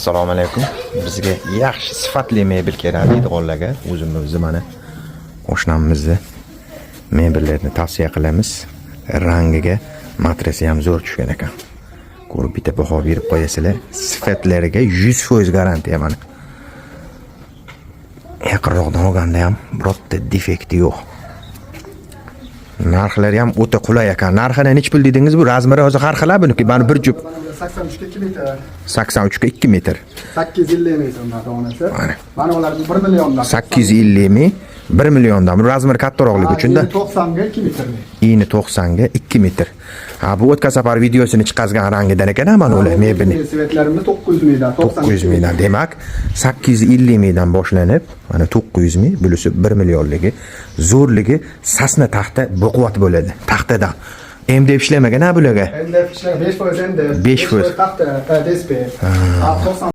Assalomu alaykum. Bizga yaxshi sifatli mebel kerak edi qo'llaga. O'zimizni mana qo'shnamizni mebellarni tavsiya qilamiz. Rangiga matrasi ham zo'r tushgan ekan. Ko'rib bitta baho berib qo'yasizlar. Sifatlariga 100% garantiya mana. Yaqinroqdan olganda ham birorta defekti yo'q. Narxlari ham o'ta qulay ekan. Narxini nech pul dedingiz bu? Razmeri hozir har xil buniki. Mana bir jup 83 ga 2 metr. 83 ga 2 metr. 850 metr donasi. Mana ular 1 milliondan. 850 ming 1 milliondan. Razmer kattaroqligi uchun-da. 90 ga 2 metr. Ini 90 ga 2 metr. Ha, bu o'tgan safar videosini chiqazgan rangidan ekan, mana ular mebelni. Sivetlarimni 900 mingdan, 900 mingdan. Demak, 850 mingdan boshlanib, mana 900 ming, bulisi 1 millionligi, zo'rligi sasna taxta baquvvat bo'ladi. Taxtadan. MDF ishlamagan ha bularga. MDF ishlamagan 5% MDF. 5% taxta DSP.